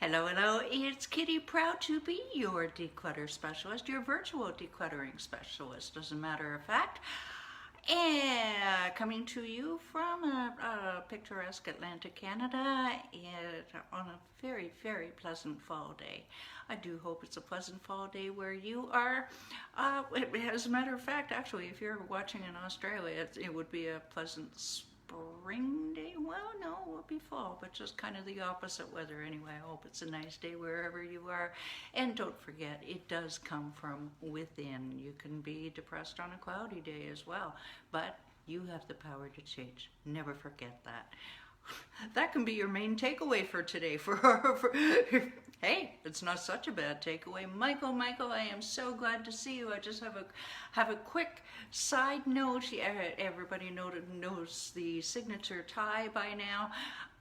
Hello, hello, it's Kitti, proud to be your declutter specialist, your virtual decluttering specialist, as a matter of fact. And coming to you from a picturesque Atlantic Canada on a very, very pleasant fall day. I do hope it's a pleasant fall day where you are. As a matter of fact, actually, if you're watching in Australia, it would be a pleasant spring day. Well, no, it would be fall, but just kind of the opposite weather anyway. I hope it's a nice day wherever you are. And don't forget, it does come from within. You can be depressed on a cloudy day as well, but you have the power to change. Never forget that. That can be your main takeaway for today. Hey, it's not such a bad takeaway. Michael, I am so glad to see you. I just have a quick side note. Everybody knows the signature tie by now,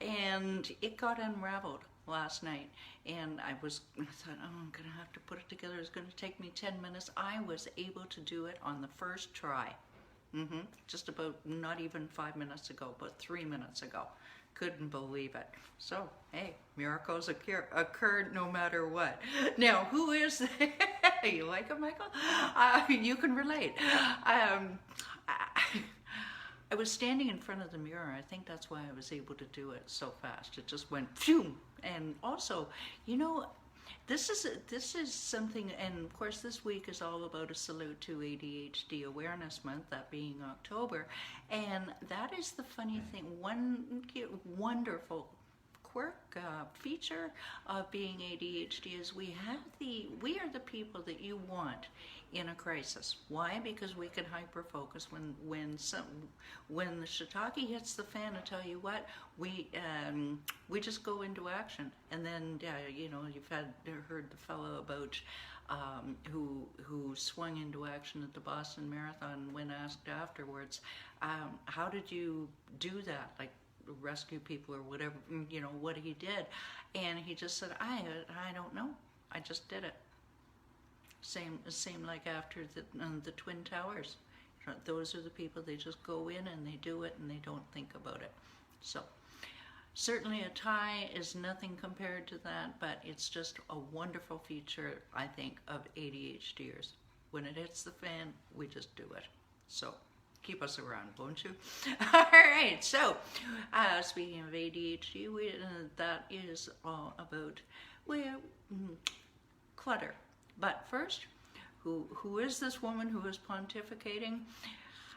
and it got unraveled last night, and I thought, oh, I'm gonna have to put it together. It's gonna take me 10 minutes. I was able to do it on the first try. Just about, not even 5 minutes ago, but 3 minutes ago. Couldn't believe it. So, hey, miracles occur no matter what. Now, who is you like it, Michael? You can relate. I was standing in front of the mirror. I think that's why I was able to do it so fast. It just went phew. And also, you know, this is something, and of course this week is all about a salute to ADHD Awareness Month, that being October, and that is the funny thing, one wonderful quirk, feature of being ADHD is we are the people that you want in a crisis. Why? Because we can hyper focus when the shiitake hits the fan. I tell you what, we just go into action. And then you know, you've heard the fellow about who swung into action at the Boston Marathon. When asked afterwards, how did you do that? Like, rescue people or whatever, you know, what he did. And he just said, I don't know, I just did it. Same like after the Twin Towers. Those are the people, they just go in and they do it and they don't think about it. So certainly a tie is nothing compared to that, but it's just a wonderful feature, I think, of ADHDers. When it hits the fan, we just do it. So keep us around, won't you? All right, so speaking of ADHD, that is all about clutter. But first, who is this woman who is pontificating?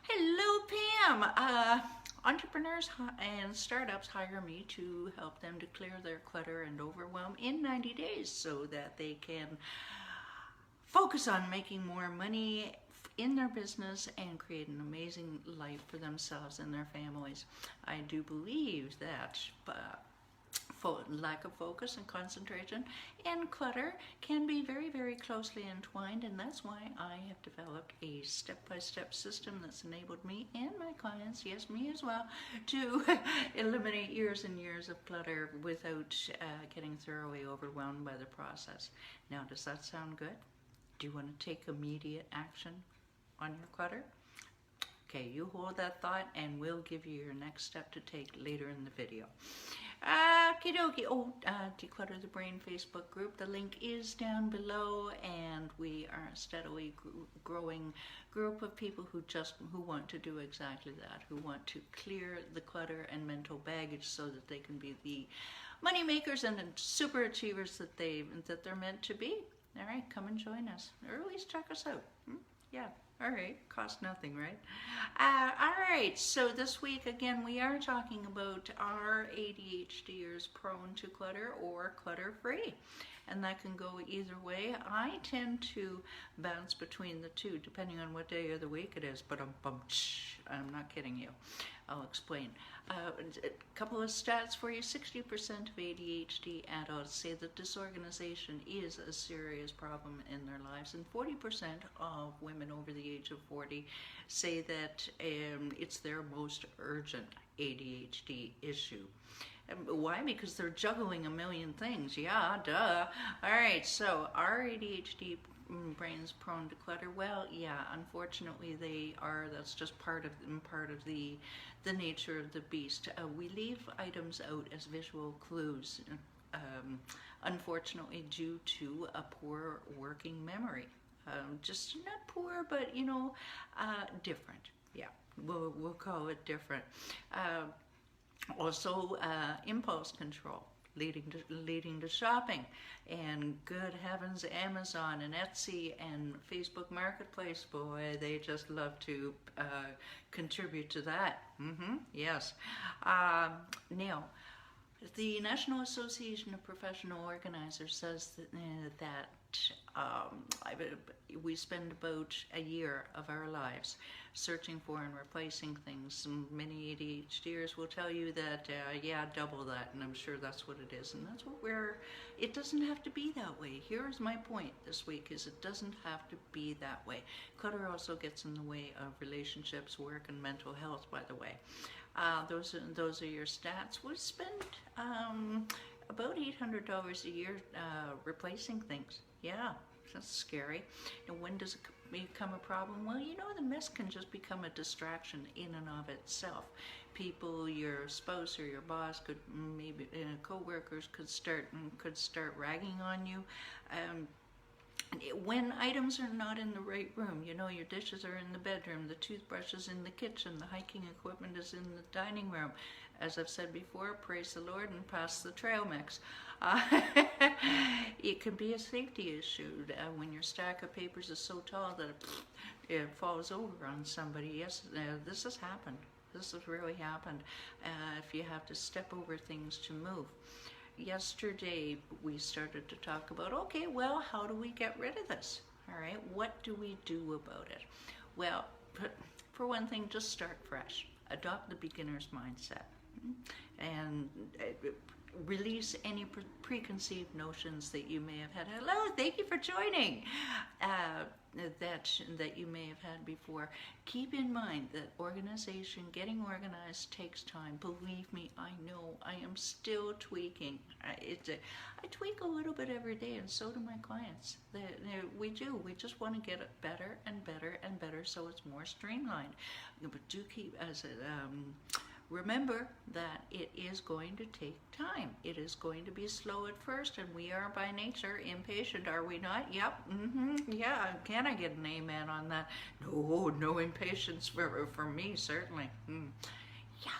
Hello, Pam. Entrepreneurs and startups hire me to help them to clear their clutter and overwhelm in 90 days so that they can focus on making more money in their business and create an amazing life for themselves and their families. I do believe that lack of focus and concentration and clutter can be very, very closely entwined, and that's why I have developed a step-by-step system that's enabled me and my clients, yes, me as well, to eliminate years and years of clutter without getting thoroughly overwhelmed by the process. Now, does that sound good? Do you want to take immediate action on your clutter? Okay, you hold that thought and we'll give you your next step to take later in the video. Okie dokie. Declutter the Brain Facebook group. The link is down below, and we are a steadily growing group of people who want to do exactly that, who want to clear the clutter and mental baggage so that they can be the money makers and super achievers that they're meant to be. All right, come and join us, or at least check us out. Yeah, all right, cost nothing, right? All right, so this week, again, we are talking about are ADHDers prone to clutter or clutter-free? And that can go either way. I tend to bounce between the two, depending on what day of the week it is, but I'm not kidding you. I'll explain. A couple of stats for you. 60% of ADHD adults say that disorganization is a serious problem in their lives, and 40% of women over the age of 40 say that it's their most urgent ADHD issue. Why? Because they're juggling a million things. Yeah, duh. All right, so are ADHD brains prone to clutter? Well, yeah, unfortunately they are. That's just part of the nature of the beast. We leave items out as visual clues. unfortunately due to a poor working memory. Just not poor, but different. Yeah, we'll call it different. Also, impulse control, leading to shopping, and good heavens, Amazon and Etsy and Facebook Marketplace, boy, they just love to contribute to that. Yes. Now, the National Association of Professional Organizers says that we spend about a year of our lives searching for and replacing things. Many ADHDers will tell you that, yeah, double that, and I'm sure that's what it is. And that's what it doesn't have to be that way. Here's my point this week, is it doesn't have to be that way. Clutter also gets in the way of relationships, work, and mental health, by the way. Those are your stats. We spend about $800 a year replacing things. Yeah, that's scary. And when does it become a problem? Well, the mess can just become a distraction in and of itself. People, your spouse or your boss, could maybe co-workers could start ragging on you. When items are not in the right room, your dishes are in the bedroom, the toothbrush is in the kitchen, the hiking equipment is in the dining room. As I've said before, praise the Lord and pass the trail mix. It can be a safety issue when your stack of papers is so tall that it falls over on somebody. Yes, this has happened. This has really happened. If you have to step over things to move. Yesterday we started to talk about, okay, well, how do we get rid of this? All right, what do we do about it? Well, for one thing, just start fresh. Adopt the beginner's mindset and release any preconceived notions that you may have had. Hello, thank you for joining. That you may have had before. Keep in mind that getting organized takes time. Believe me, I know. I am still tweaking. I tweak a little bit every day, and so do my clients. We do. We just want to get it better and better and better, so it's more streamlined. But do keep remember that it is going to take time. It is going to be slow at first, and we are by nature impatient, are we not? Yep. Yeah. Can I get an amen on that? No impatience for me, certainly. Yeah.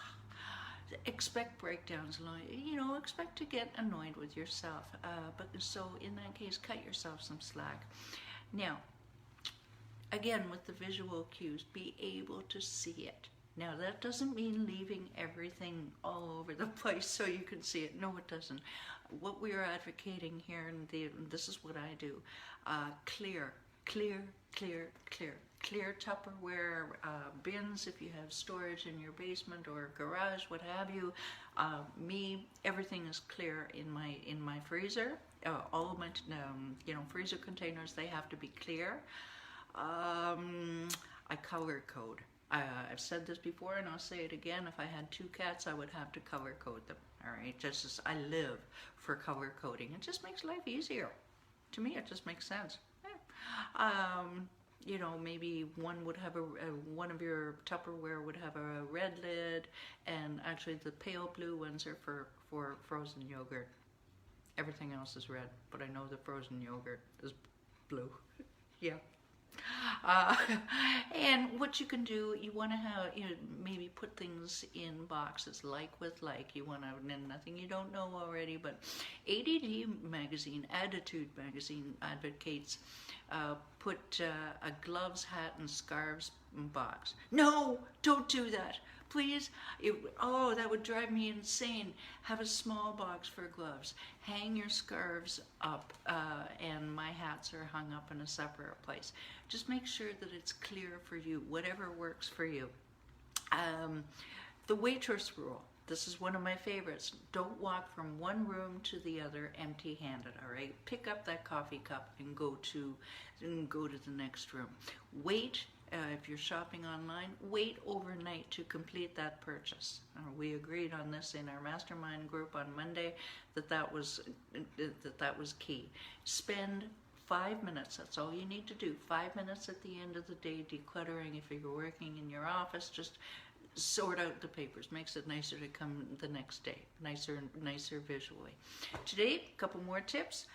Expect breakdowns. Expect to get annoyed with yourself. But so in that case, cut yourself some slack. Now, again, with the visual cues, be able to see it. Now, that doesn't mean leaving everything all over the place so you can see it. No, it doesn't. What we are advocating here, and this is what I do, clear Tupperware bins if you have storage in your basement or garage, what have you. Everything is clear in my freezer. All of my freezer containers, they have to be clear. I color code. I've said this before, and I'll say it again. If I had 2 cats, I would have to color code them. All right, just as I live for color coding. It just makes life easier. To me, it just makes sense. Maybe one would have one of your Tupperware would have a red lid, and actually the pale blue ones are for frozen yogurt. Everything else is red, but I know the frozen yogurt is blue. Yeah. And what you can do, you want to have, maybe put things in boxes, like with like. You want to, nothing you don't know already, but ADD magazine, Attitude magazine advocates put a gloves, hat, and scarves box. No, don't do that. Please, that would drive me insane. Have a small box for gloves. Hang your scarves up, and my hats are hung up in a separate place. Just make sure that it's clear for you, whatever works for you. The waitress rule. This is one of my favorites. Don't walk from one room to the other empty-handed, all right? Pick up that coffee cup and go to the next room. Wait. If you're shopping online, wait overnight to complete that purchase. We agreed on this in our mastermind group on Monday that was key. Spend 5 minutes. That's all you need to do. 5 minutes at the end of the day decluttering. If you're working in your office, just sort out the papers, makes it nicer to come the next day, nicer visually. Today, a couple more tips.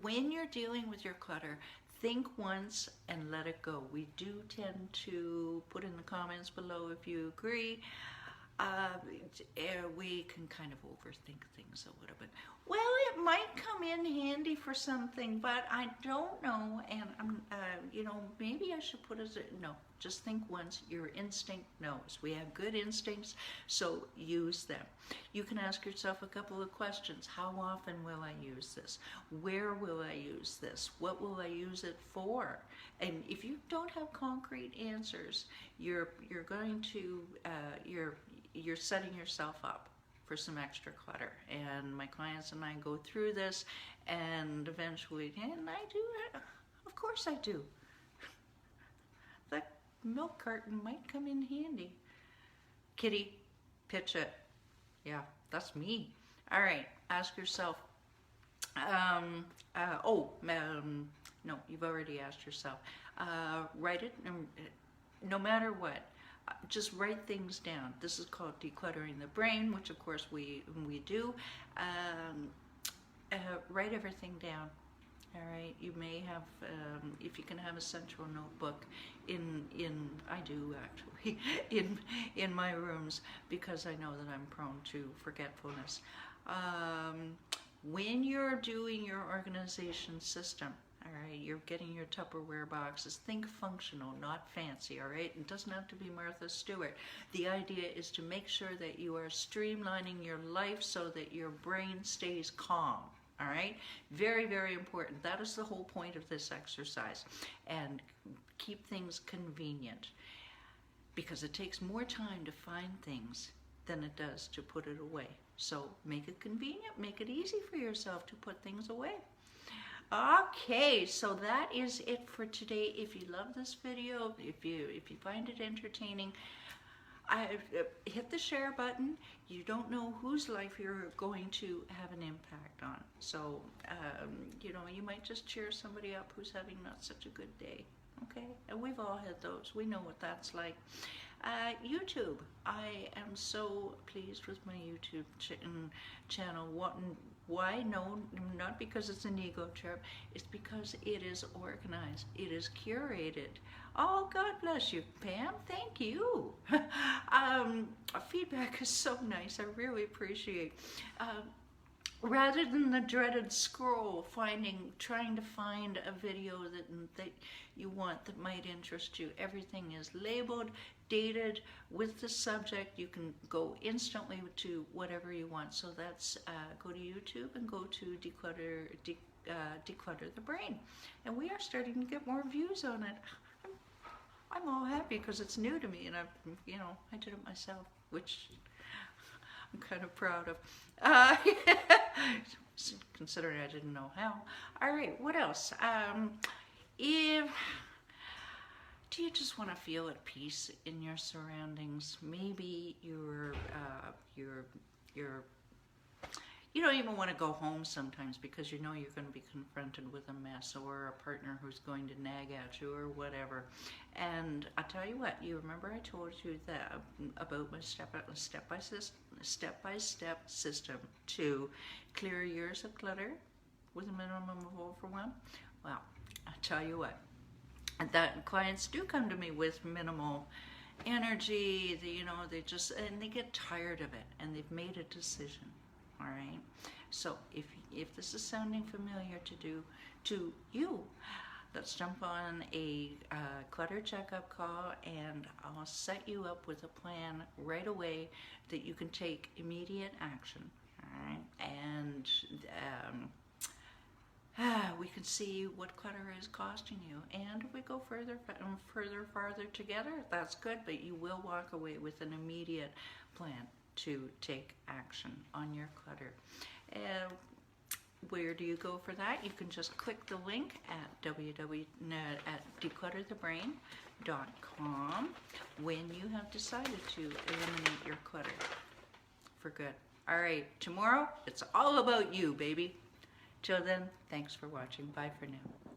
When you're dealing with your clutter, think once and let it go. We do tend to put in the comments below if you agree. We can kind of overthink things a little bit. Well, it might come in handy for something, but I don't know, and maybe I should put as a, no, just think once. Your instinct knows. We have good instincts, so use them. You can ask yourself a couple of questions. How often will I use this? Where will I use this? What will I use it for? And if you don't have concrete answers, you're going to you're setting yourself up for some extra clutter. And my clients and I go through this, and eventually, and I do, of course I do. That milk carton might come in handy. Kitti, pitch it. Yeah, that's me. All right, ask yourself. No, you've already asked yourself. Write it, no matter what. Just write things down. This is called decluttering the brain, which of course we do. Write everything down. All right. You may have, if you can have a central notebook I do actually in my rooms, because I know that I'm prone to forgetfulness. When you're doing your organization system, all right, you're getting your Tupperware boxes. Think functional, not fancy, all right? It doesn't have to be Martha Stewart. The idea is to make sure that you are streamlining your life so that your brain stays calm, all right? Very, very important. That is the whole point of this exercise. And keep things convenient, because it takes more time to find things than it does to put it away. So make it convenient, make it easy for yourself to put things away. Okay, so that is it for today. If you love this video, if you find it entertaining, hit the share button. You don't know whose life you're going to have an impact on. So, you might just cheer somebody up who's having not such a good day. Okay, and we've all had those. We know what that's like. YouTube. I am so pleased with my YouTube channel. Why? No, not because it's an ego trip. It's because it is organized. It is curated. Oh, God bless you, Pam. Thank you. Feedback is so nice. I really appreciate. Rather than the dreaded scroll, trying to find a video that you want that might interest you, everything is labeled, dated with the subject. You can go instantly to whatever you want. So that's go to YouTube and go to Declutter the Brain, and we are starting to get more views on it. I'm all happy because it's new to me, and I did it myself, which I'm kind of proud of. Considering I didn't know how. All right, what else? Do you just want to feel at peace in your surroundings? Maybe you don't even want to go home sometimes because you know you're going to be confronted with a mess, or a partner who's going to nag at you, or whatever. And I'll tell you what, you remember I told you that about my step-by-step system to clear years of clutter with a minimum of overwhelm? Well, I'll tell you what, that clients do come to me with minimal energy. They get tired of it, and they've made a decision. All right. So if this is sounding familiar to you, let's jump on a clutter checkup call, and I'll set you up with a plan right away that you can take immediate action. All right. And we can see what clutter is costing you, and if we go farther together, that's good. But you will walk away with an immediate plan to take action on your clutter. Where do you go for that? You can just click the link at declutterthebrain.com when you have decided to eliminate your clutter for good. All right, tomorrow it's all about you, baby. Till then, thanks for watching. Bye for now.